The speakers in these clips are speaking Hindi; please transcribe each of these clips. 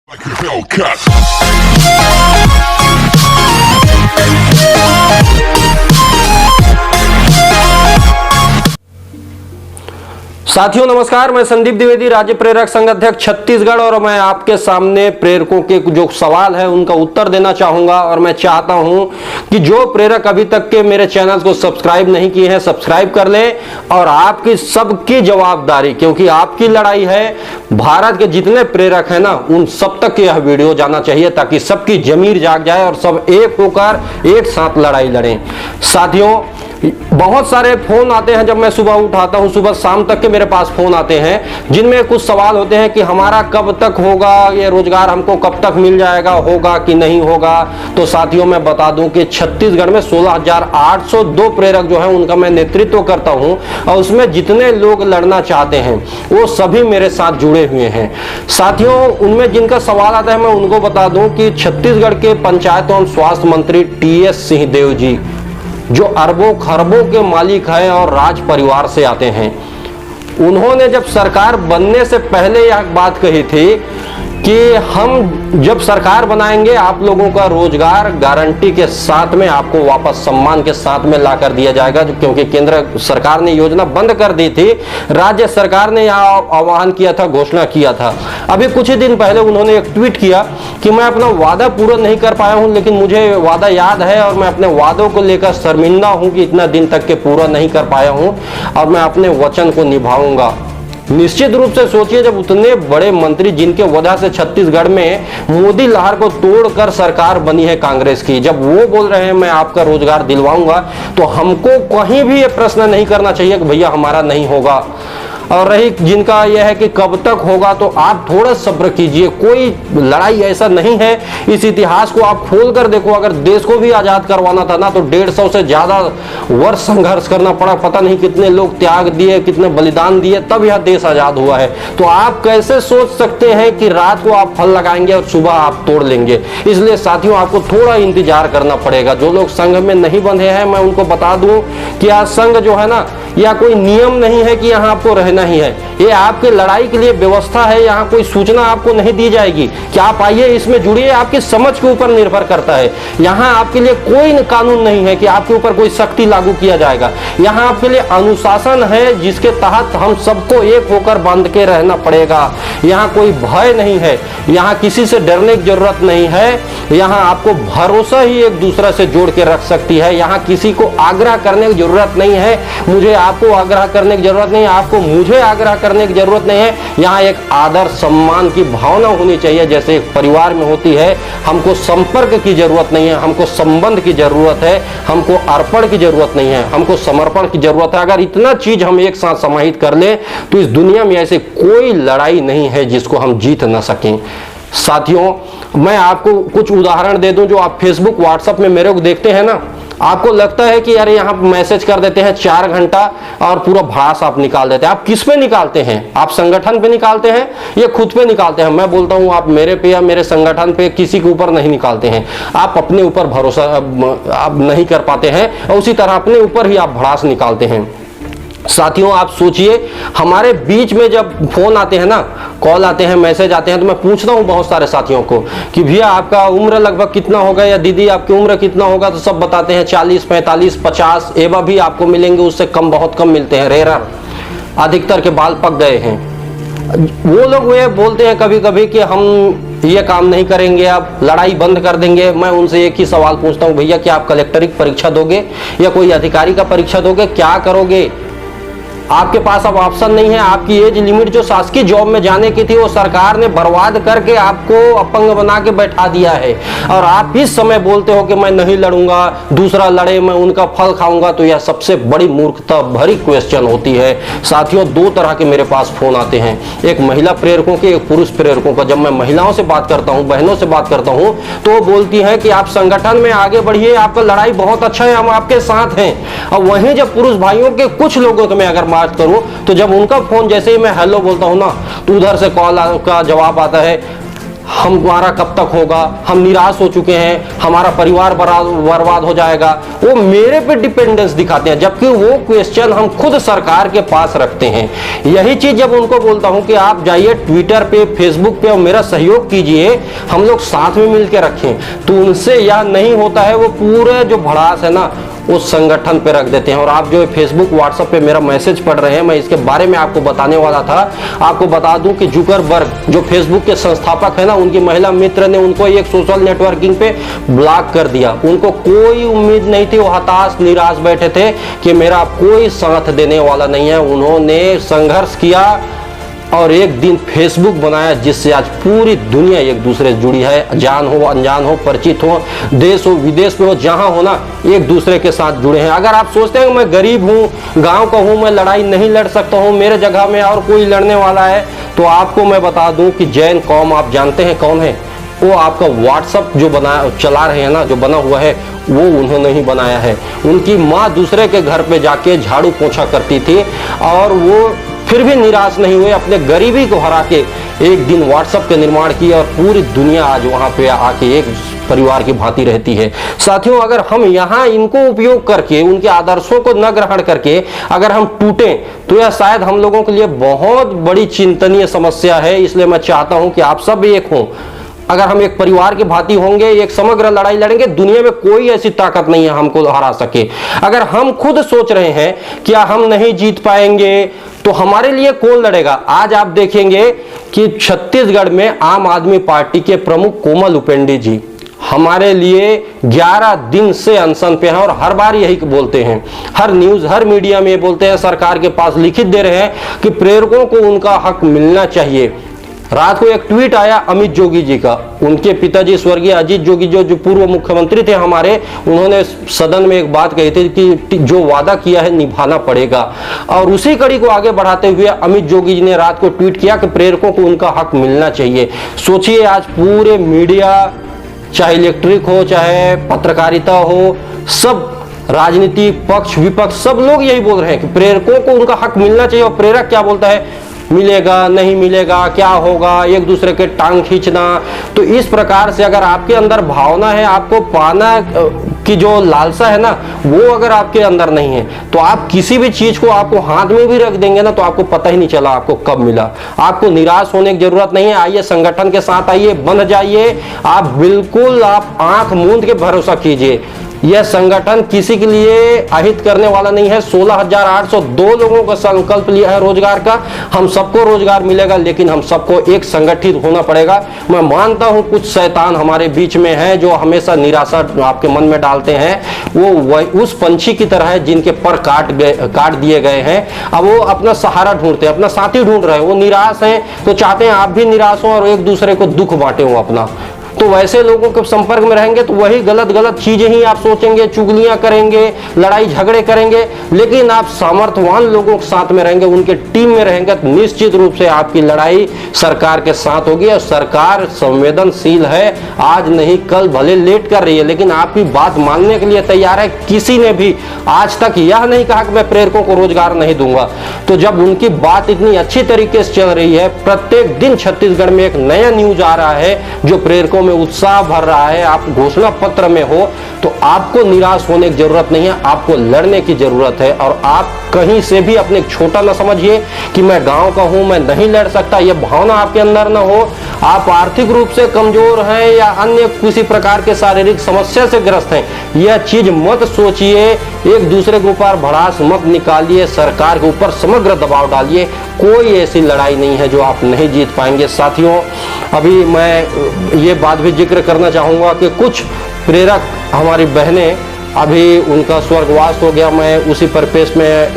Like a Hellcat. साथियों नमस्कार, मैं संदीप द्विवेदी, राज्य प्रेरक संघ अध्यक्ष छत्तीसगढ़, और मैं आपके सामने प्रेरकों के जो सवाल है उनका उत्तर देना चाहूंगा। और मैं चाहता हूं कि जो प्रेरक अभी तक के मेरे चैनल को सब्सक्राइब नहीं किए हैं, सब्सक्राइब कर लें। और आपकी सबकी जवाबदारी, क्योंकि आपकी लड़ाई है, भारत के जितने प्रेरक हैं ना, उन सब तक यह वीडियो जाना चाहिए ताकि सबकी जमीर जाग जाए और सब एक होकर एक साथ लड़ाई लड़ें। साथियों, बहुत सारे फोन आते हैं जब मैं सुबह उठाता हूं, सुबह शाम तक के मेरे पास फोन आते हैं जिनमें कुछ सवाल होते हैं कि हमारा कब तक होगा, ये रोजगार हमको कब तक मिल जाएगा, होगा कि नहीं होगा। तो साथियों, मैं बता दूं कि छत्तीसगढ़ में 16,802 प्रेरक जो हैं उनका मैं नेतृत्व करता हूं, और उसमें जितने लोग लड़ना चाहते हैं वो सभी मेरे साथ जुड़े हुए हैं। साथियों, उनमें जिनका सवाल आता है मैं उनको बता दूं कि छत्तीसगढ़ के पंचायत एवं स्वास्थ्य मंत्री टीएस सिंहदेव जी, जो अरबों खरबों के मालिक हैं और राज परिवार से आते हैं, उन्होंने जब सरकार बनने से पहले यह बात कही थी कि हम जब सरकार बनाएंगे आप लोगों का रोजगार गारंटी के साथ में आपको वापस सम्मान के साथ में ला कर दिया जाएगा, क्योंकि केंद्र सरकार ने योजना बंद कर दी थी, राज्य सरकार ने यह आह्वान किया था, घोषणा किया था। अभी कुछ ही दिन पहले उन्होंने एक ट्वीट किया कि मैं अपना वादा पूरा नहीं कर पाया हूं, लेकिन मुझे वादा याद है और मैं अपने वादों को लेकर शर्मिंदा हूं कि इतना दिन तक के पूरा नहीं कर पाया हूं, और मैं अपने वचन को निभाऊंगा। निश्चित रूप से सोचिए, जब उतने बड़े मंत्री जिनके वजह से छत्तीसगढ़ में मोदी लहर को तोड़कर सरकार बनी है कांग्रेस की, जब वो बोल रहे हैं मैं आपका रोजगार दिलवाऊंगा, तो हमको कहीं भी ये प्रश्न नहीं करना चाहिए कि भैया हमारा नहीं होगा। और रही जिनका यह है कि कब तक होगा, तो आप थोड़ा सब्र कीजिए, कोई लड़ाई ऐसा नहीं है। इस इतिहास को आप खोल कर देखो, अगर देश को भी आजाद करवाना था ना, तो 150 से ज्यादा वर्ष संघर्ष करना पड़ा, पता नहीं कितने लोग त्याग दिए, कितने बलिदान दिए, तब यह देश आजाद हुआ है। तो आप कैसे सोच सकते हैं कि रात को आप फल लगाएंगे और सुबह आप तोड़ लेंगे। इसलिए साथियों, आपको थोड़ा इंतजार करना पड़ेगा। जो लोग संघ में नहीं बंधे हैं, मैं उनको बता दूं कि यह संघ जो है ना, या कोई नियम नहीं है कि यहाँ आपको रहना ही है, ये आपके लड़ाई के लिए व्यवस्था है। यहाँ कोई सूचना आपको नहीं दी जाएगी कि आप आइए इसमें जुड़िए, आपकी समझ के ऊपर निर्भर करता है। यहाँ आपके लिए कोई कानून नहीं है कि आपके ऊपर कोई सख्ती लागू किया जाएगा। यहाँ आपके लिए अनुशासन है जिसके तहत हम सबको एक होकर बांध के रहना पड़ेगा। यहाँ कोई भय नहीं है, यहाँ किसी से डरने की जरूरत नहीं है। यहाँ आपको भरोसा ही एक दूसरे से जोड़ के रख सकती है। यहाँ किसी को आग्रह करने की जरूरत नहीं है, मुझे आपको आग्रह करने की जरूरत नहीं है, आपको मुझे आग्रह करने की जरूरत नहीं है। यहाँ एक आदर सम्मान की भावना होनी चाहिए, जैसे एक परिवार में होती है। हमको संपर्क की जरूरत नहीं है, हमको संबंध की जरूरत है, हमको अर्पण की जरूरत नहीं है, हमको समर्पण की जरूरत है। अगर इतना चीज हम एक साथ समाहित कर ले, तो इस दुनिया में ऐसे कोई लड़ाई नहीं है जिसको हम जीत ना सकें। साथियों, मैं आपको कुछ उदाहरण दे दूं। जो आप फेसबुक व्हाट्सएप में मेरे को देखते हैं ना, आपको लगता है कि यार यहाँ मैसेज कर देते हैं 4 घंटा और पूरा भड़ास आप निकाल देते हैं। आप किस पे निकालते हैं? आप संगठन पे निकालते हैं या खुद पे निकालते हैं? मैं बोलता हूँ आप मेरे पे या मेरे संगठन पे किसी के ऊपर नहीं निकालते हैं। आप अपने ऊपर भरोसा आप नहीं कर पाते हैं, और उसी तरह अपने ऊपर ही आप भड़ास निकालते हैं। साथियों, आप सोचिए, हमारे बीच में जब फोन आते हैं ना, कॉल आते हैं, मैसेज आते हैं, तो मैं पूछता हूं बहुत सारे साथियों को कि भैया आपका उम्र लगभग कितना होगा, या दीदी आपकी उम्र कितना होगा, तो सब बताते हैं 40, 45, 50 एवं भी आपको मिलेंगे, उससे कम बहुत कम मिलते हैं, रेयर। अधिकतर के बाल पक गए हैं। वो लोग वे बोलते हैं कभी कभी कि हम ये काम नहीं करेंगे, अब लड़ाई बंद कर देंगे। मैं उनसे एक ही सवाल पूछता हूँ, भैया क्या आप कलेक्टर की परीक्षा दोगे या कोई अधिकारी का परीक्षा दोगे? क्या करोगे? आपके पास अब ऑप्शन नहीं है। आपकी एज लिमिट जो शासकीय जॉब में जाने की थी, वो सरकार ने बर्बाद करके आपको अपंग बना के बैठा दिया है, और आप इस समय बोलते हो कि मैं नहीं लड़ूंगा, दूसरा लड़े, मैं उनका फल खाऊंगा। तो यह सबसे बड़ी मूर्खता भरी क्वेश्चन होती है। साथियों, 2 तरह के मेरे पास फोन आते हैं, एक महिला प्रेरकों के, एक पुरुष प्रेरकों का। जब मैं महिलाओं से बात करता हूं, बहनों से बात करता हूं, तो वो बोलती हैं कि आप संगठन में आगे बढ़िए, आपका लड़ाई बहुत अच्छा है, हम आपके साथ हैं। और वहीं जब पुरुष भाइयों के कुछ लोगों को मैं अगर बात करूं, तो जब उनका फोन, जैसे ही मैं हेलो बोलता हूं ना, तो उधर से कॉल का जवाब आता है, हमारा कब तक होगा, हम निराश हो चुके हैं, हमारा परिवार बर्बाद हो जाएगा, वो मेरे पे डिपेंडेंस दिखाते हैं, जबकि वो क्वेश्चन हम खुद सरकार के पास रखते हैं। यही चीज जब उनको बोलता हूं कि आप जाइए ट्विटर पे, फेसबुक पे और मेरा सहयोग कीजिए, हम लोग साथ में मिलकर रखें, तो उनसे यह नहीं होता है। वो पूरे जो भड़ास है ना उस संगठन पे रख देते हैं। और आप जो फेसबुक व्हाट्सएप पे मेरा मैसेज पढ़ रहे हैं, मैं इसके बारे में आपको बताने वाला था। आपको बता दूं कि जुकरबर्ग जो फेसबुक के संस्थापक है ना, उनकी महिला मित्र ने उनको एक सोशल नेटवर्किंग पे ब्लॉक कर दिया। उनको कोई उम्मीद नहीं थी, वो हताश निराश बैठे थे कि मेरा कोई साथ देने वाला नहीं है। उन्होंने संघर्ष किया और एक दिन फेसबुक बनाया, जिससे आज पूरी दुनिया एक दूसरे से जुड़ी है। जान हो अनजान हो, परिचित हो, देश हो विदेश में हो, जहां हो ना, एक दूसरे के साथ जुड़े हैं। अगर आप सोचते हैं मैं गरीब हूं, गांव का हूं, मैं लड़ाई नहीं लड़ सकता हूं, मेरे जगह में और कोई लड़ने वाला है, तो आपको मैं बता दूं कि जैन कौम आप जानते हैं कौन है? वो आपका व्हाट्सएप जो चला रहे हैं ना, जो बना हुआ है, वो उन्होंने ही बनाया है। उनकी माँ दूसरे के घर पे जाके झाड़ू पोछा करती थी और वो फिर भी निराश नहीं हुए, अपने गरीबी को हरा के एक दिन व्हाट्सएप के निर्माण किया और पूरी दुनिया आज वहां पे आके एक परिवार की भांति रहती है। साथियों, अगर हम यहाँ इनको उपयोग करके, उनके आदर्शों को न ग्रहण करके अगर हम टूटे, तो यह शायद हम लोगों के लिए बहुत बड़ी चिंतनीय समस्या है। इसलिए मैं चाहता हूं कि आप सब एक हों। अगर हम एक परिवार की भांति होंगे, एक समग्र लड़ाई लड़ेंगे, दुनिया में कोई ऐसी ताकत नहीं है हमको हरा सके। अगर हम खुद सोच रहे हैं क्या हम नहीं जीत पाएंगे, तो हमारे लिए कौन लड़ेगा? आज आप देखेंगे कि छत्तीसगढ़ में आम आदमी पार्टी के प्रमुख कोमल हुपेंडी जी हमारे लिए 11 दिन से अनशन पे हैं और हर बार यही बोलते हैं, हर न्यूज, हर मीडिया में बोलते हैं, सरकार के पास लिखित दे रहे हैं कि प्रेरकों को उनका हक मिलना चाहिए। रात को एक ट्वीट आया अमित जोगी जी का, उनके पिताजी स्वर्गीय अजीत जोगी जो पूर्व मुख्यमंत्री थे हमारे, उन्होंने सदन में एक बात कही थी कि जो वादा किया है निभाना पड़ेगा। और उसी कड़ी को आगे बढ़ाते हुए अमित जोगी जी ने रात को ट्वीट किया कि प्रेरकों को उनका हक मिलना चाहिए। सोचिए, आज पूरे मीडिया, चाहे इलेक्ट्रिक हो, चाहे पत्रकारिता हो, सब राजनीति पक्ष विपक्ष सब लोग यही बोल रहे हैं कि प्रेरकों को उनका हक मिलना चाहिए। और प्रेरक क्या बोलता है? मिलेगा नहीं मिलेगा, क्या होगा, एक दूसरे के टांग खींचना। तो इस प्रकार से अगर आपके अंदर भावना है, आपको पाना की जो लालसा है ना, वो अगर आपके अंदर नहीं है, तो आप किसी भी चीज को आपको हाथ में भी रख देंगे ना, तो आपको पता ही नहीं चला आपको कब मिला। आपको निराश होने की जरूरत नहीं है। आइए संगठन के साथ आइए, बंध जाइए। आप बिल्कुल आप आंख मूंद के भरोसा कीजिए, यह संगठन किसी के लिए अहित करने वाला नहीं है। 16,802 लोगों का संकल्प लिया है रोजगार का। हम सबको रोजगार मिलेगा, लेकिन हम सबको एक संगठित होना पड़ेगा। मैं मानता हूं कुछ शैतान हमारे बीच में है जो हमेशा निराशा आपके मन में डालते हैं। वो उस पंछी की तरह है जिनके पर काट दिए गए हैं। अब वो अपना सहारा ढूंढते हैं, अपना साथी ढूंढ रहे हैं। वो निराश हैं तो चाहते हैं आप भी निराश हो और एक दूसरे को दुख बांटे हो अपना। तो वैसे लोगों के संपर्क में रहेंगे तो वही गलत गलत चीजें ही आप सोचेंगे, चुगलियां करेंगे, लड़ाई झगड़े करेंगे। लेकिन आप सामर्थ्यवान लोगों के साथ में रहेंगे, उनके टीम में रहेंगे, तो निश्चित रूप से आपकी लड़ाई सरकार के साथ होगी। और सरकार संवेदनशील है, आज नहीं कल भले लेट कर रही है, लेकिन आपकी बात मानने के लिए तैयार है। किसी ने भी आज तक यह नहीं कहा कि मैं प्रेरकों को रोजगार नहीं दूंगा। तो जब उनकी बात इतनी अच्छी तरीके से चल रही है, प्रत्येक दिन छत्तीसगढ़ में एक नया न्यूज आ रहा है जो प्रेरकों में उत्साह भर रहा है, आप घोषणा पत्र में हो, तो आपको निराश होने की जरूरत नहीं है, आपको लड़ने की जरूरत है। और आप कहीं से भी अपने छोटा ना समझिए कि मैं गांव का हूं, मैं नहीं लड़ सकता, यह भावना आपके अंदर ना हो। आप आर्थिक रूप से कमजोर हैं या अन्य किसी प्रकार के शारीरिक समस्या से ग्रस्त हैं, यह चीज मत सोचिए। एक दूसरे के ऊपर भड़ास मत निकालिए, सरकार के ऊपर समग्र दबाव डालिए। कोई ऐसी लड़ाई नहीं है जो आप नहीं जीत पाएंगे। साथियों, अभी मैं ये बात भी जिक्र करना चाहूँगा कि कुछ प्रेरक हमारी बहनें, अभी उनका स्वर्गवास हो गया। मैं उसी परिपेश में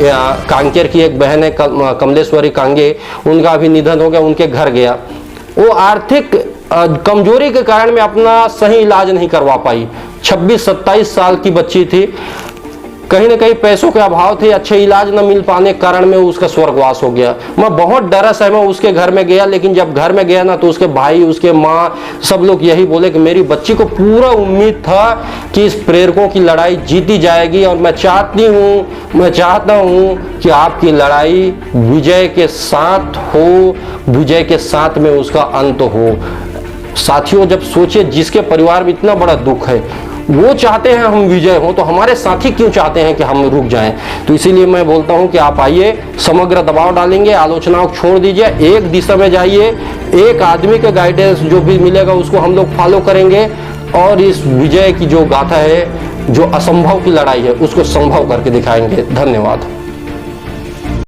कांकेर की एक बहन है कमलेश्वरी कांगे, उनका अभी निधन हो गया, उनके घर गया। वो आर्थिक कमजोरी के कारण में अपना सही इलाज नहीं करवा पाई। 26-27 साल की बच्ची थी, कहीं ना कहीं पैसों के अभाव थे, अच्छे इलाज न मिल पाने के कारण में उसका स्वर्गवास हो गया। मैं बहुत डरा सहमा उसके घर में गया, लेकिन जब घर में गया ना तो उसके भाई, उसके माँ, सब लोग यही बोले कि मेरी बच्ची को पूरा उम्मीद था कि इस प्रेरकों की लड़ाई जीती जाएगी और मैं चाहता हूँ कि आपकी लड़ाई विजय के साथ हो, विजय के साथ में उसका अंत हो। साथियों जब सोचिए जिसके परिवार में इतना बड़ा दुख है वो चाहते हैं हम विजय हो, तो हमारे साथी क्यों चाहते हैं कि हम रुक जाएं। तो इसीलिए मैं बोलता हूं कि आप आइए, समग्र दबाव डालेंगे, आलोचनाओं को छोड़ दीजिए, एक दिशा में जाइए, एक आदमी के गाइडेंस जो भी मिलेगा उसको हम लोग फॉलो करेंगे और इस विजय की जो गाथा है, जो असंभव की लड़ाई है, उसको संभव करके दिखाएंगे। धन्यवाद।